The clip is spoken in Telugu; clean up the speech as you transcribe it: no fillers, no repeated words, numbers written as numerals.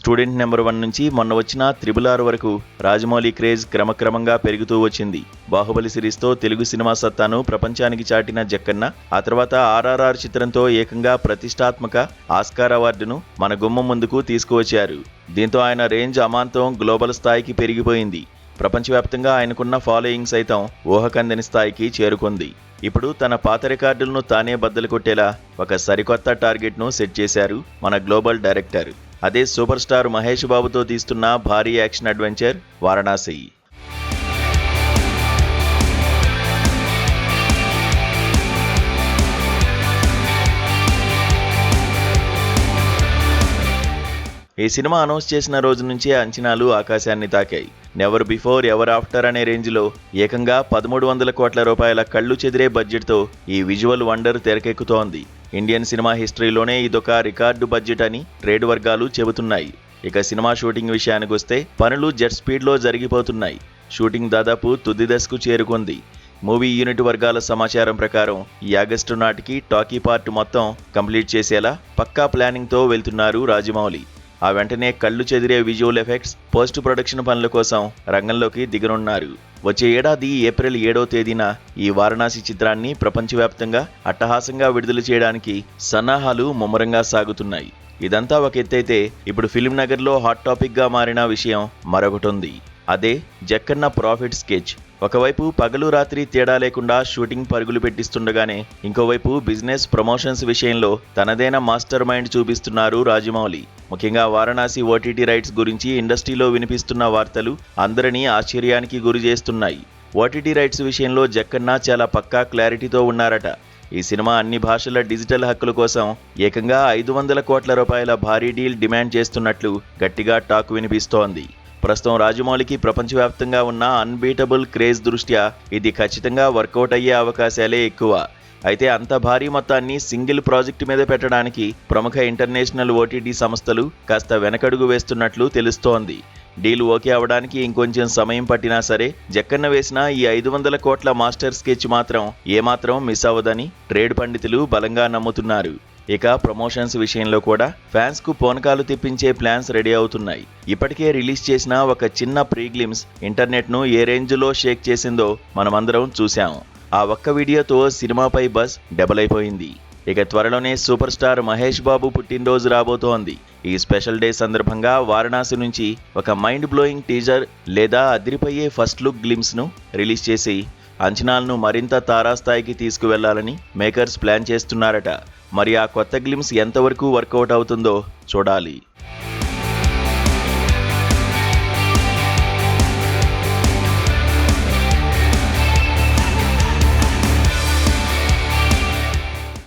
స్టూడెంట్ నెంబర్ 1 నుంచి మొన్న వచ్చిన RRR వరకు రాజమౌళి క్రేజ్ క్రమక్రమంగా పెరుగుతూ వచ్చింది. బాహుబలి సిరీస్తో తెలుగు సినిమా సత్తాను ప్రపంచానికి చాటిన జక్కన్న ఆ తర్వాత RRR చిత్రంతో ఏకంగా ప్రతిష్టాత్మక ఆస్కార్ అవార్డును మన గుమ్మం ముందుకు తీసుకువచ్చారు. దీంతో ఆయన రేంజ్ అమాంతం గ్లోబల్ స్థాయికి పెరిగిపోయింది. ప్రపంచవ్యాప్తంగా ఆయనకున్న ఫాలోయింగ్ సైతం ఊహకందని స్థాయికి చేరుకుంది. ఇప్పుడు తన పాత రికార్డులను తానే బద్దలు కొట్టేలా ఒక సరికొత్త టార్గెట్ను సెట్ చేశారు మన గ్లోబల్ డైరెక్టర్. అదే సూపర్ స్టార్ మహేష్ బాబుతో తీస్తున్న భారీ యాక్షన్ అడ్వెంచర్ వారణాసి. ఈ సినిమా అనౌన్స్ చేసిన రోజు నుంచే అంచనాలు ఆకాశాన్ని తాకాయి. నెవర్ బిఫోర్ ఎవర్ ఆఫ్టర్ అనే రేంజ్లో ఏకంగా 1300 కోట్ల రూపాయల కళ్ళు చెదిరే బడ్జెట్తో ఈ విజువల్ వండర్ తెరకెక్కుతోంది. ఇండియన్ సినిమా హిస్టరీలోనే ఇదొక రికార్డు బడ్జెట్ అని ట్రేడ్ వర్గాలు చెబుతున్నాయి. ఇక సినిమా షూటింగ్ విషయానికి వస్తే పనులు జెట్ స్పీడ్లో జరిగిపోతున్నాయి. షూటింగ్ దాదాపు తుది దశకు చేరుకుంది. మూవీ యూనిట్ వర్గాల సమాచారం ప్రకారం ఈ ఆగస్టు నాటికి టాకీ పార్ట్ మొత్తం కంప్లీట్ చేసేలా పక్కా ప్లానింగ్తో వెళ్తున్నారు రాజమౌళి. ఆ వెంటనే కళ్ళు చెదిరే విజువల్ ఎఫెక్ట్స్, పోస్ట్ ప్రొడక్షన్ పనుల కోసం రంగంలోకి దిగనున్నారు. వచ్చే ఏడాది ఏప్రిల్ 7వ తేదీన ఈ వారణాసి చిత్రాన్ని ప్రపంచవ్యాప్తంగా అట్టహాసంగా విడుదల చేయడానికి సన్నాహాలు ముమ్మరంగా సాగుతున్నాయి. ఇదంతా ఒక ఎత్తైతే ఇప్పుడు ఫిల్మ్ నగర్లో హాట్ టాపిక్గా మారిన విషయం మరొకటి ఉంది. అదే జక్కన్న ప్రాఫిట్ స్కెచ్. ఒకవైపు పగలు రాత్రి తేడా లేకుండా షూటింగ్ పరుగులు పెట్టిస్తుండగానే ఇంకోవైపు బిజినెస్ ప్రమోషన్స్ విషయంలో తనదైన మాస్టర్ మైండ్ చూపిస్తున్నారు రాజమౌళి. ముఖ్యంగా వారణాసి ఓటీటీ రైట్స్ గురించి ఇండస్ట్రీలో వినిపిస్తున్న వార్తలు అందరినీ ఆశ్చర్యానికి గురి చేస్తున్నాయి. ఓటీటీ రైట్స్ విషయంలో జక్కన్న చాలా పక్కా క్లారిటీతో ఉన్నారట. ఈ సినిమా అన్ని భాషల డిజిటల్ హక్కుల కోసం ఏకంగా 500 కోట్ల రూపాయల భారీ డీల్ డిమాండ్ చేస్తున్నట్లు గట్టిగా టాక్ వినిపిస్తోంది. ప్రస్తుతం రాజమౌళికి ప్రపంచవ్యాప్తంగా ఉన్న అన్బీటబుల్ క్రేజ్ దృష్ట్యా ఇది ఖచ్చితంగా వర్కౌట్ అయ్యే అవకాశాలే ఎక్కువ. అయితే అంత భారీ మొత్తాన్ని సింగిల్ ప్రాజెక్టు మీద పెట్టడానికి ప్రముఖ ఇంటర్నేషనల్ ఓటీటీ సంస్థలు కాస్త వెనకడుగు వేస్తున్నట్లు తెలుస్తోంది. డీల్ ఓకే అవడానికి ఇంకొంచెం సమయం పట్టినా సరే జక్కన్న వేసిన ఈ 500 కోట్ల మాస్టర్ స్కెచ్ మాత్రం ఏమాత్రం మిస్ అవ్వదని ట్రేడ్ పండితులు బలంగా నమ్ముతున్నారు. ఇక ప్రమోషన్స్ విషయంలో కూడా ఫ్యాన్స్ కు పోనకాలు తెప్పించే ప్లాన్స్ రెడీ అవుతున్నాయి. ఇప్పటికే రిలీజ్ చేసిన ఒక చిన్న ప్రీ గ్లిమ్స్ ఇంటర్నెట్ ను ఏ రేంజ్ లో షేక్ చేసిందో మనమందరం చూశాం. ఆ ఒక్క వీడియోతో సినిమాపై బజ్ డబుల్ అయిపోయింది. ఇక త్వరలోనే సూపర్ స్టార్ మహేష్ బాబు పుట్టినరోజు రాబోతోంది. ఈ స్పెషల్ డే సందర్భంగా వారణాసి నుంచి ఒక మైండ్ బ్లోయింగ్ టీజర్ లేదా అదిరిపోయే ఫస్ట్ లుక్ గ్లిమ్స్ ను రిలీజ్ చేసి అంచనాలను మరింత తారాస్థాయికి తీసుకువెళ్లాలని మేకర్స్ ప్లాన్ చేస్తున్నారట. మరి ఆ కొత్త గ్లిమ్స్ ఎంతవరకు వర్కౌట్ అవుతుందో చూడాలి.